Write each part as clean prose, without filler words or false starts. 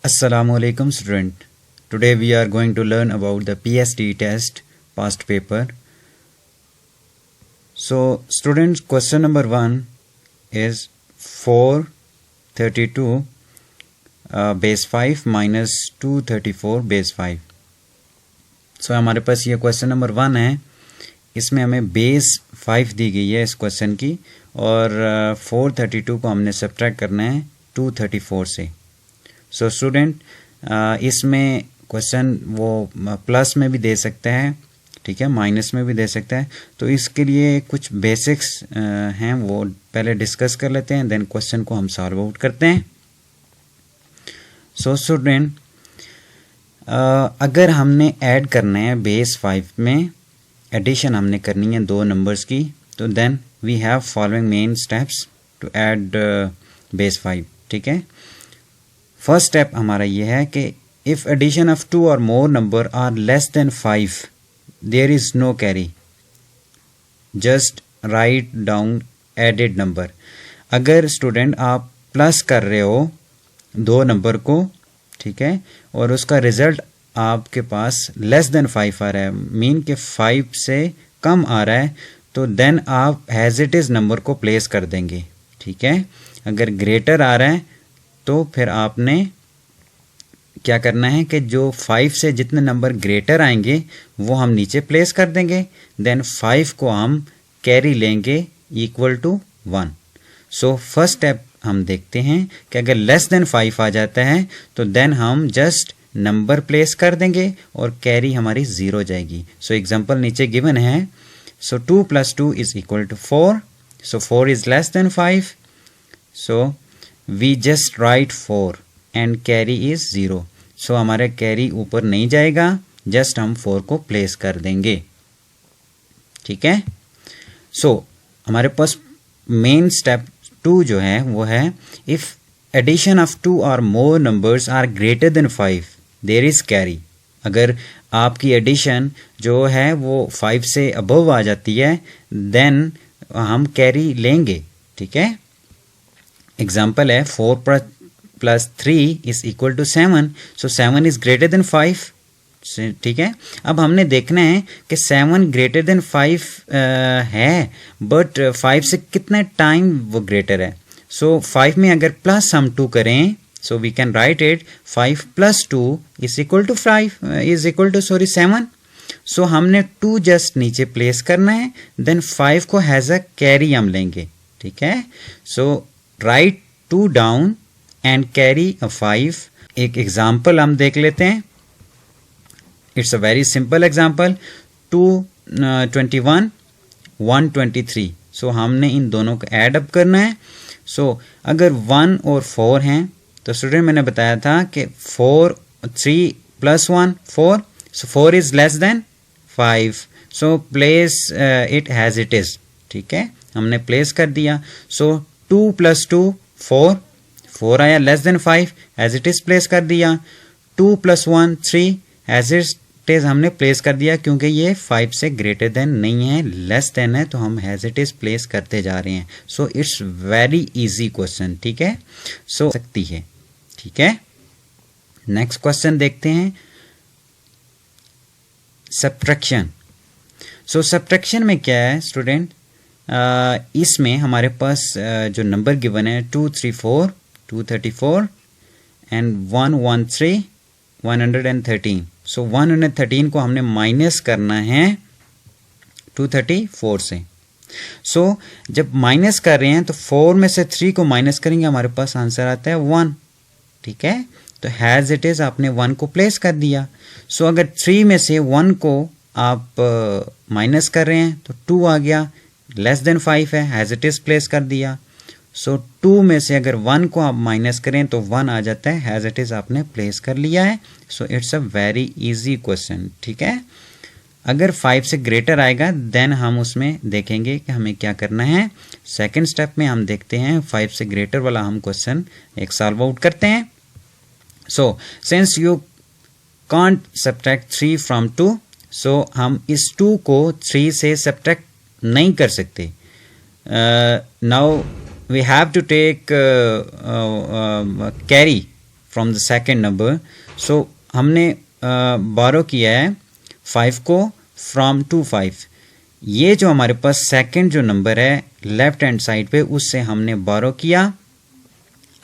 Assalamualaikum student. Today we are going to learn about the PSD test past paper. So students, question number 1 is 432 base 5 minus 234 base 5. So हमारे पास ये question number 1 है. इसमें हमें base 5 दी गई है इस question की और 432 को हमने सब्ट्रैक्ट करना है 234 से. सो स्टूडेंट, इसमें क्वेश्चन वो प्लस में भी दे सकता है, ठीक है, माइनस में भी दे सकता है. तो इसके लिए कुछ बेसिक्स हैं वो पहले डिस्कस कर लेते हैं, देन क्वेश्चन को हम सॉल्व आउट करते हैं. सो स्टूडेंट, अगर हमने ऐड करना है बेस 5 में, एडिशन हमने करनी है दो नंबर्स की, तो then we have following main steps to add base 5. ठीक है, फर्स्ट स्टेप हमारा ये है कि इफ एडिशन ऑफ 2 और more number are less than 5 there is no carry, just write down added number. अगर स्टूडेंट आप प्लस कर रहे हो दो नंबर को, ठीक है, और उसका रिजल्ट आपके पास लेस देन 5 आ रहा है, मीन के 5 से कम आ रहा है, तो देन आप हैज इट इज नंबर को प्लेस कर देंगे. ठीक है, अगर ग्रेटर आ रहा है तो फिर आपने क्या करना है कि जो 5 से जितने नंबर ग्रेटर आएंगे वो हम नीचे प्लेस कर देंगे, देन 5 को हम कैरी लेंगे equal to 1. So first step हम देखते हैं कि अगर लेस देन 5 आ जाता है तो देन हम जस्ट नंबर प्लेस कर देंगे और कैरी हमारी 0 जाएगी. सो एग्जांपल नीचे गिवन है. So 2 + 2 is equal to 4. So 4 is less than 5. So we just write 4 and carry is 0. So हमारा कैरी ऊपर नहीं जाएगा, जस्ट हम 4 को प्लेस कर देंगे. ठीक है, सो हमारे पास मेन स्टेप 2 जो है वो है इफ एडिशन ऑफ 2 और more numbers are greater than 5 there is carry. अगर आपकी एडिशन जो है वो 5 से अबव आ जाती है देन हम कैरी लेंगे. ठीक है, एग्जाम्पल है 4 + 3 is equal to 7. So 7 is greater than 5. ठीक है, अब हमने देखना है कि 7 ग्रेटर देन 5 है, बट 5 से कितना टाइम वो ग्रेटर है. सो 5 में अगर प्लस हम 2 करें, so we can write it 5 + 2 is equal to 7. So हमने 2 जस्ट नीचे प्लेस करना है, देन 5 को हैज अ कैरी हम लेंगे. ठीक है, so write 2 down and carry a 5. एक एग्जाम्पल हम देख लेते हैं. It's a very simple example. 221 123. So हमने इन दोनों को ऐड अप करना है. सो अगर 1 और 4 हैं तो स्टूडेंट मैंने बताया था कि 3 + 1 4. So 4 is less than 5. So place it has it is. ठीक है, हमने प्लेस कर दिया. सो 2 + 2 4 आया, less than 5 as it is place कर दिया. 2 + 1 3 एज इट इज हमने प्लेस कर दिया, क्योंकि ये 5 से ग्रेटर देन नहीं है, लेस देन है, तो हम एज इट इज प्लेस करते जा रहे हैं. So it's very easy question. ठीक है, सो सकती है. ठीक है, नेक्स्ट क्वेश्चन देखते हैं. सब्ट्रैक्शन. सो सब्ट्रैक्शन में क्या है स्टूडेंट, इसमें हमारे पास जो नंबर गिवन है 234 234 एंड 113 113. सो 113 को हमने माइनस करना है 234 से. सो जब माइनस कर रहे हैं तो 4 में से 3 को माइनस करेंगे, हमारे पास आंसर आता है 1. ठीक है, तो हैज इट इज आपने 1 को प्लेस कर दिया. सो अगर 3 में से 1 को आप माइनस कर रहे हैं तो 2 आ गया, लेस देन 5 है, हैज इट इज प्लेस कर दिया. सो 2 में से अगर 1 को आप माइनस करें तो 1 आ जाता है, हैज इट इज आपने प्लेस कर लिया है. So it's a very easy question. ठीक है, अगर 5 से ग्रेटर आएगा देन हम उसमें देखेंगे कि हमें क्या करना है. सेकंड स्टेप में हम देखते हैं 5 से ग्रेटर वाला हम क्वेश्चन एक सॉल्व आउट करते हैं. So since you can't subtract 3 from 2, सो हम इस 2 को 3 से सब्ट्रैक्ट नहीं कर सकते. Now we have to take carry from the second number. So हमने बारो किया है 5 को फ्रॉम 2 5. ये जो हमारे पास सेकंड जो नंबर है लेफ्ट हैंड साइड पे, उससे हमने बारो किया.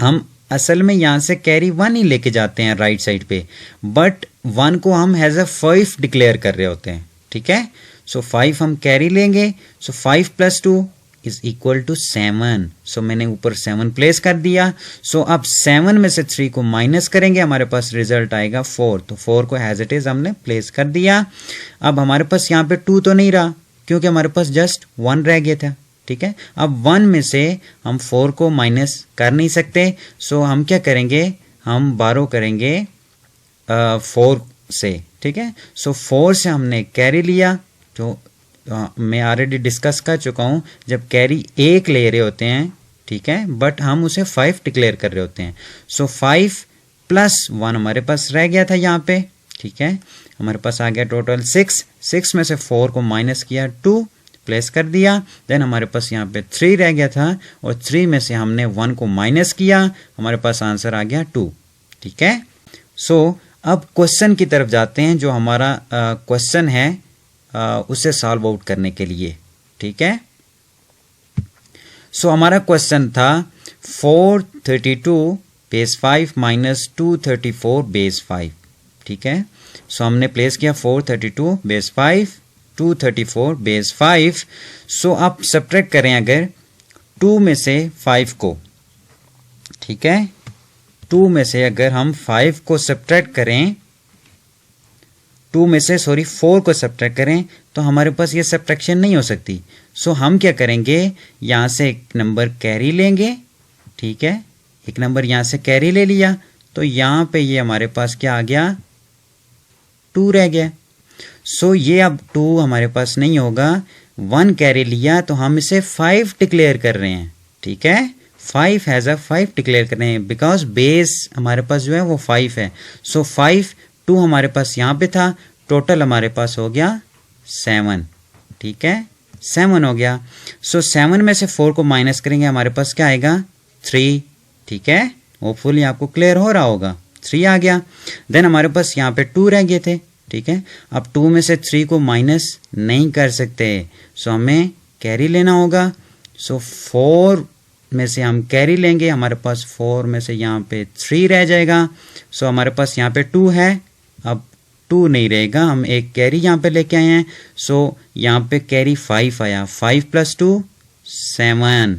हम असल में यहाँ से कैरी 1 ही लेके जाते हैं राइट साइड पे, बट 1 को हम हैज़ अ 5 डिक्लेयर कर रहे होते हैं. ठीक है, सो 5 हम कैरी लेंगे. सो 5 + 2 इज इक्वल टू 7. सो मैंने ऊपर 7 प्लेस कर दिया. सो अब 7 में से 3 को माइनस करेंगे, हमारे पास रिजल्ट आएगा 4. तो 4 को हैज इट इज हमने प्लेस कर दिया. अब हमारे पास यहाँ पे 2 तो नहीं रहा, क्योंकि हमारे पास जस्ट 1 रह गया था. ठीक है, अब 1 में से हम 4 को माइनस कर नहीं सकते. सो हम क्या करेंगे, हम बारो करेंगे 4 से. ठीक है, सो 4 से हमने कैरी लिया. जो मैं ऑलरेडी डिस्कस कर चुका हूँ, जब कैरी 1 ले रहे होते हैं, ठीक है, बट हम उसे 5 डिक्लेयर कर रहे होते हैं. सो 5 + 1 हमारे पास रह गया था यहाँ पे. ठीक है, हमारे पास आ गया टोटल 6. 6 में से 4 को माइनस किया, 2 प्लेस कर दिया. देन हमारे पास यहाँ पे 3 रह गया था, और 3 में से हमने 1 को माइनस किया, हमारे पास आंसर आ गया 2. ठीक है, सो अब क्वेश्चन की तरफ जाते हैं. जो हमारा क्वेश्चन है उसे सॉल्व आउट करने के लिए. ठीक है, सो हमारा क्वेश्चन था 432 बेस 5 माइनस 234 बेस 5. ठीक है, सो हमने प्लेस किया 432 बेस 5, 234 बेस 5. सो आप सब्ट्रैक्ट करें अगर 2 में से 5 को. ठीक है, 2 में से अगर हम 5 को सब्ट्रैक्ट करें, 2 में से 4 को सब्ट्रैक्ट करें, तो हमारे पास ये सब्ट्रैक्शन नहीं हो सकती. सो हम क्या करेंगे, यहाँ से एक नंबर कैरी लेंगे. ठीक है, एक नंबर यहाँ से कैरी ले लिया, तो यहाँ पे ये हमारे पास क्या आ गया, 2 रह गया. सो ये अब 2 हमारे पास नहीं होगा. 1 कैरी लिया, तो हम इसे 5 डिक्लेयर कर रहे हैं. ठीक है, 5 हैज़ अ 5 डिक्लेयर कर रहे हैं, बिकॉज बेस हमारे पास जो है वो 5 है. सो 5, 2 हमारे पास यहाँ पे था, टोटल हमारे पास हो गया 7. ठीक है, 7 हो गया. सो 7 में से 4 को माइनस करेंगे, हमारे पास क्या आएगा, 3. ठीक है, होपफुली आपको क्लियर हो रहा होगा. 3 आ गया. देन हमारे पास यहाँ पे 2 रह गए थे. ठीक है, अब 2 में से 3 को माइनस नहीं कर सकते, सो हमें कैरी लेना होगा. सो 4 में से हम कैरी लेंगे, हमारे पास 4 में से यहाँ पे 3 रह जाएगा. सो हमारे पास यहाँ पे 2 है, अब 2 नहीं रहेगा, हम एक कैरी यहाँ पे लेके आए हैं. सो यहाँ पे कैरी 5 आया, 5 + 2 7.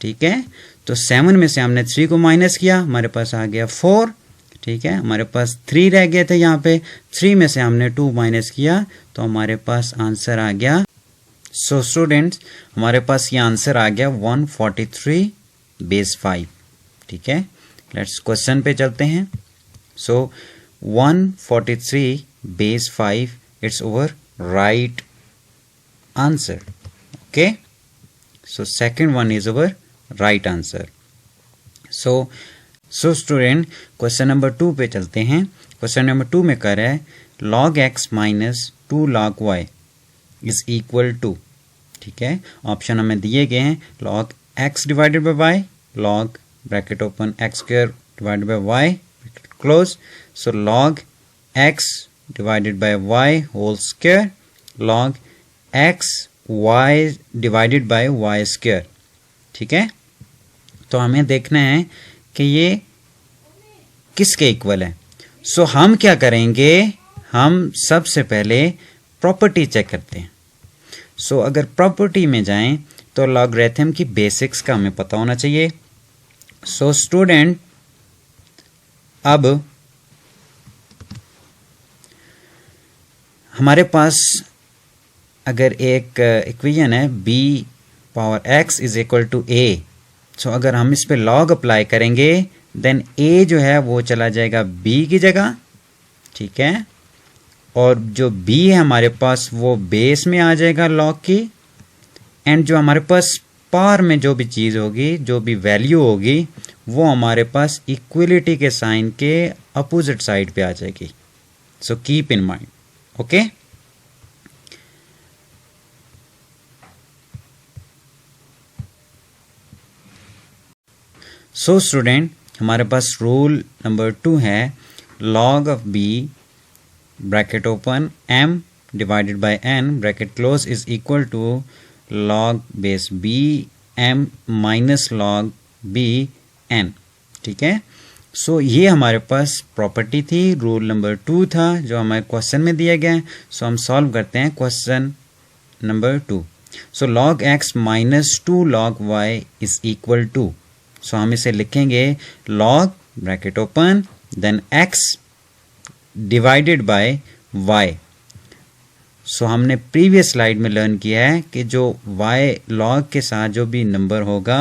ठीक है, तो 7 में से हमने 3 को माइनस किया, हमारे पास आ गया 4. ठीक है, हमारे पास 3 रह गए थे यहाँ पे, 3 में से हमने 2 माइनस किया, तो हमारे पास आंसर आ गया. सो स्टूडेंट्स, हमारे पास ये आंसर आ गया 143 बेस 5. ठीक है, लेट्स क्वेश्चन पे चलते हैं. सो 143 base 5, it's over right answer. Okay, so second one is over right answer. So student, question number 2 पे चलते हैं. क्वेश्चन नंबर 2 में कर रहा है log x minus 2 log y is equal to. ठीक है, ऑप्शन हमें दिए गए हैं log x divided by y, log bracket open x square divided by y close. So log x divided by y whole square, log x y divided by y square. ठीक है, तो हमें देखना है कि ये किसके इक्वल है. सो हम क्या करेंगे, हम सबसे पहले प्रॉपर्टी चेक करते हैं. सो अगर प्रॉपर्टी में जाएं तो लॉगरिथम की बेसिक्स का हमें पता होना चाहिए. सो स्टूडेंट, अब हमारे पास अगर एक इक्वेशन है b⁴x is equal to a. So अगर हम इस पे लॉग अप्लाई करेंगे, देन a जो है वो चला जाएगा b की जगह. ठीक है, और जो b है हमारे पास वो बेस में आ जाएगा लॉग की, एंड जो हमारे पास पार में जो भी चीज़ होगी, जो भी वैल्यू होगी, वो हमारे पास इक्वलिटी के साइन के अपोजिट साइड पे आ जाएगी. So keep in mind. Okay, so student, हमारे पास रूल नंबर 2 है log of b bracket open m divided by n bracket close is equal to log base b m minus log b n। ठीक है, so ये हमारे पास property थी, rule number 2 था जो हमारे क्वेश्चन में दिया गया है। सो हम सॉल्व करते हैं question number 2। So log x minus 2 log y is equal to, so हम इसे लिखेंगे log bracket open then x divided by y। So हमने प्रीवियस स्लाइड में लर्न किया है कि जो y log के साथ जो भी नंबर होगा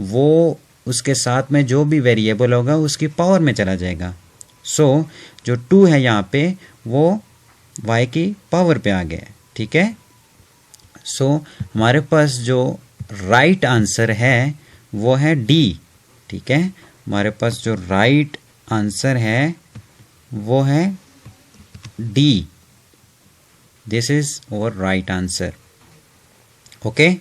वो उसके साथ में जो भी वेरिएबल होगा उसकी पावर में चला जाएगा। सो जो 2 है यहाँ पे वो y की पावर पे आ गया है। ठीक है, सो हमारे पास जो राइट आंसर है वो है डी। ठीक है, हमारे पास जो राइट आंसर है वो है D. This is our right answer. Okay,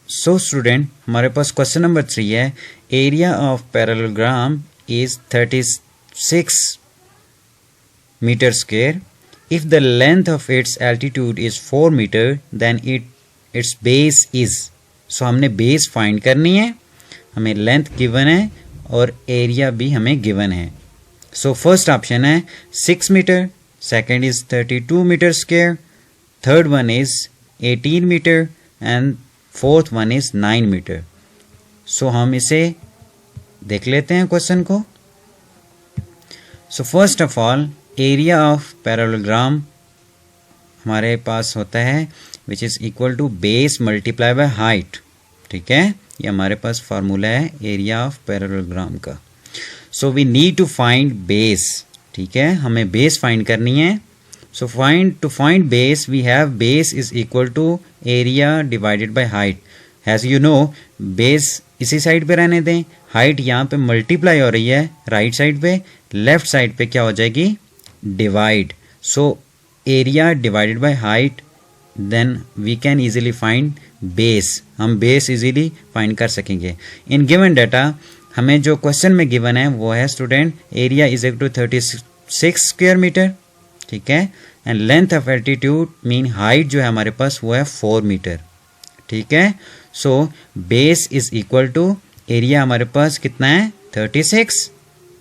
so student हमारे पास क्वेश्चन नंबर 3 है area of parallelogram is 36 metre square if the length of its altitude is 4 metre then its base is. So हमने base find करनी है, हमें length given है और area भी हमें गिवन है। सो फर्स्ट ऑप्शन है 6 metre, second is 32 metre square, third one is 18 metre and fourth one is 9 metre. So हम इसे देख लेते हैं क्वेश्चन को। So first of all area of parallelogram हमारे पास होता है which is equal to base multiply by height. ठीक है, ये हमारे पास फार्मूला है एरिया ऑफ पैरेललोग्राम का। So we need to find base. ठीक है, हमें बेस फाइंड करनी है। So to find base we have base is equal to area divided by height. As you know base इसी साइड पे रहने दें, हाइट यहाँ पे मल्टीप्लाई हो रही है राइट साइड पे, लेफ्ट साइड पे क्या हो जाएगी divide. So area divided by height then we can easily find base. हम बेस इजीली फाइंड कर सकेंगे। इन गिवन डाटा हमें जो क्वेश्चन में गिवन है वो है student area is equal to 36 square metre. ठीक है, and length of altitude mean height जो है हमारे पास वो है 4 मीटर। ठीक है, so base is equal to area हमारे पास कितना है 36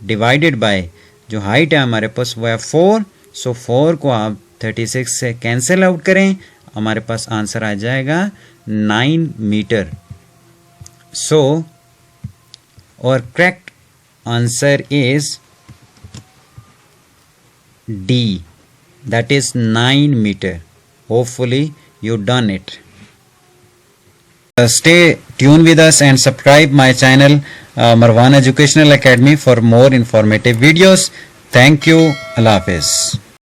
डिवाइडेड बाय जो हाइट है हमारे पास वो है 4। सो 4 को आप 36 से कैंसिल आउट करें, हमारे पास आंसर आ जाएगा 9 मीटर। सो और correct answer is D, that is 9 meter. Hopefully you done it. Stay tuned with us and subscribe my channel Marwan Educational Academy for more informative videos. Thank you. Allah Hafiz.